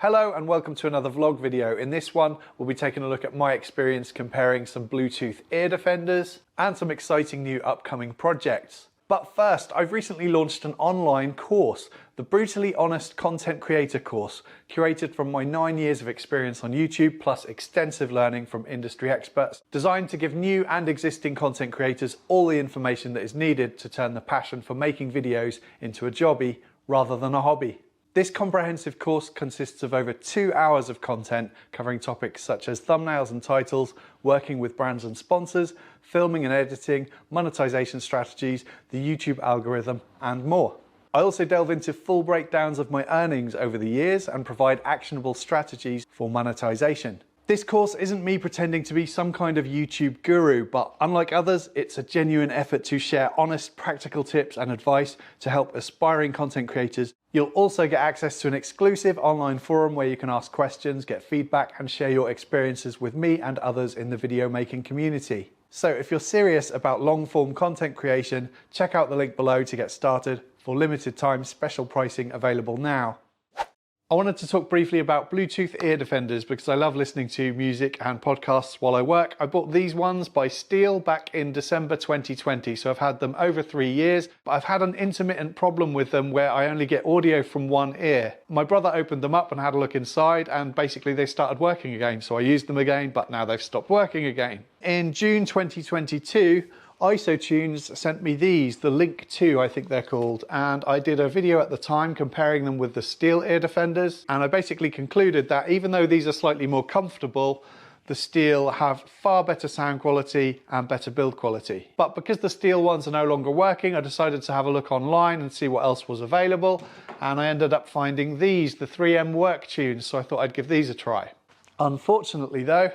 Hello and welcome to another vlog video. In this one, we'll be taking a look at my experience comparing some Bluetooth ear defenders and some exciting new upcoming projects. But first, I've recently launched an online course, the Brutally Honest Content Creator course, curated from my 9 years of experience on YouTube, plus extensive learning from industry experts, designed to give new and existing content creators all the information that is needed to turn the passion for making videos into a jobby rather than a hobby. This comprehensive course consists of over 2 hours of content covering topics such as thumbnails and titles, working with brands and sponsors, filming and editing, monetization strategies, the YouTube algorithm, and more. I also delve into full breakdowns of my earnings over the years and provide actionable strategies for monetization. This course isn't me pretending to be some kind of YouTube guru, but unlike others, it's a genuine effort to share honest, practical tips and advice to help aspiring content creators. You'll also get access to an exclusive online forum where you can ask questions, get feedback, and share your experiences with me and others in the video making community. So if you're serious about long-form content creation, check out the link below to get started. For limited time, special pricing available now. I wanted to talk briefly about Bluetooth ear defenders because I love listening to music and podcasts while I work. I bought these ones by Steel back in December 2020, so I've had them over 3 years, but I've had an intermittent problem with them where I only get audio from one ear. My brother opened them up and had a look inside, and basically they started working again, so I used them again, but now they've stopped working again. In June 2022, IsoTunes sent me these, the Link 2 I think they're called, and I did a video at the time comparing them with the Steel ear defenders, and I basically concluded that even though these are slightly more comfortable, the Steel have far better sound quality and better build quality. But because the Steel ones are no longer working, I decided to have a look online and see what else was available, and I ended up finding these, the 3M Work Tunes, so I thought I'd give these a try. Unfortunately though,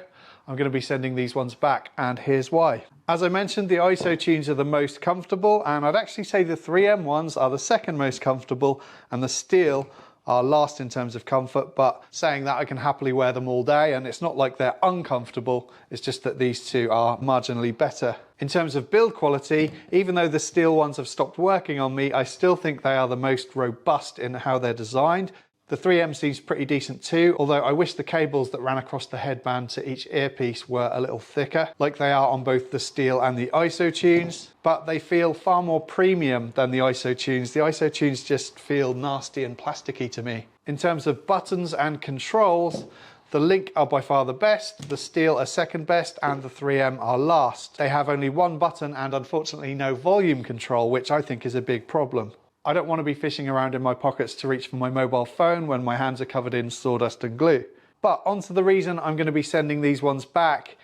I'm going to be sending these ones back, and here's why. As I mentioned, the IsoTunes are the most comfortable, and I'd actually say the 3M ones are the second most comfortable, and the Steel are last in terms of comfort, but saying that, I can happily wear them all day, and it's not like they're uncomfortable, it's just that these two are marginally better. In terms of build quality, even though the Steel ones have stopped working on me, I still think they are the most robust in how they're designed. The 3M seems pretty decent too, although I wish the cables that ran across the headband to each earpiece were a little thicker, like they are on both the Steel and the IsoTunes, but they feel far more premium than the IsoTunes. The IsoTunes just feel nasty and plasticky to me. In terms of buttons and controls, the Link are by far the best, the Steel are second best, and the 3M are last. They have only one button and unfortunately no volume control, which I think is a big problem. I don't want to be fishing around in my pockets to reach for my mobile phone when my hands are covered in sawdust and glue. But onto the reason I'm going to be sending these ones back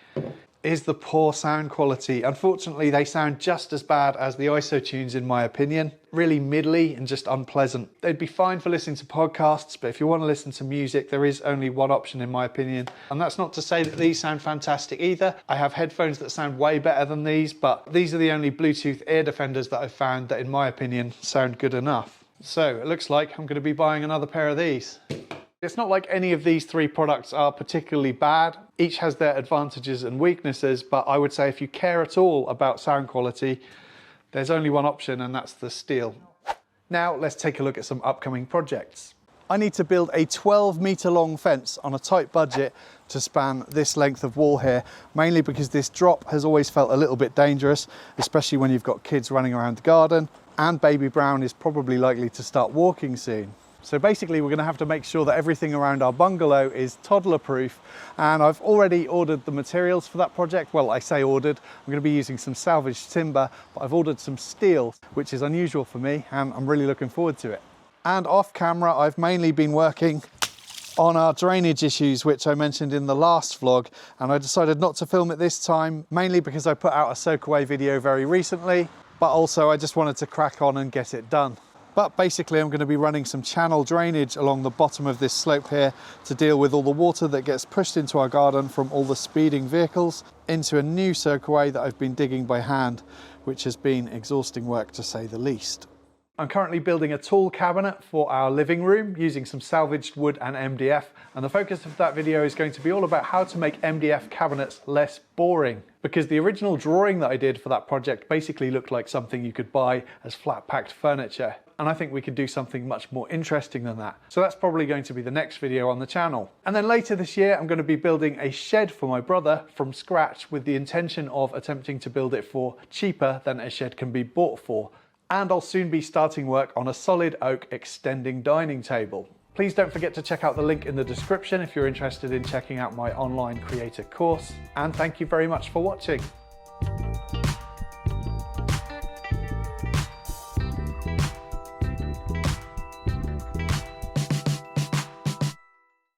is the poor sound quality. Unfortunately, they sound just as bad as the IsoTunes in my opinion. Really middly and just unpleasant. They'd be fine for listening to podcasts, but if you want to listen to music, there is only one option in my opinion. And that's not to say that these sound fantastic either. I have headphones that sound way better than these, but these are the only Bluetooth ear defenders that I've found that in my opinion sound good enough. So it looks like I'm going to be buying another pair of these. It's not like any of these three products are particularly bad. Each has their advantages and weaknesses, but I would say if you care at all about sound quality, there's only one option, and that's the Steel. Now let's take a look at some upcoming projects. I need to build a 12-meter long fence on a tight budget to span this length of wall here, mainly because this drop has always felt a little bit dangerous, especially when you've got kids running around the garden, and baby Brown is probably likely to start walking soon. So basically we're going to have to make sure that everything around our bungalow is toddler proof, and I've already ordered the materials for that project. Well, I say ordered, I'm going to be using some salvaged timber, but I've ordered some steel, which is unusual for me, and I'm really looking forward to it. And off camera, I've mainly been working on our drainage issues, which I mentioned in the last vlog, and I decided not to film it this time, mainly because I put out a soak away video very recently, but also I just wanted to crack on and get it done. But basically I'm going to be running some channel drainage along the bottom of this slope here to deal with all the water that gets pushed into our garden from all the speeding vehicles into a new soakaway that I've been digging by hand, which has been exhausting work to say the least. I'm currently building a tool cabinet for our living room using some salvaged wood and MDF, and the focus of that video is going to be all about how to make MDF cabinets less boring, because the original drawing that I did for that project basically looked like something you could buy as flat packed furniture. and I think we could do something much more interesting than that. So that's probably going to be the next video on the channel. And then later this year, I'm going to be building a shed for my brother from scratch with the intention of attempting to build it for cheaper than a shed can be bought for. And I'll soon be starting work on a solid oak extending dining table. Please don't forget to check out the link in the description if you're interested in checking out my online creator course. And thank you very much for watching.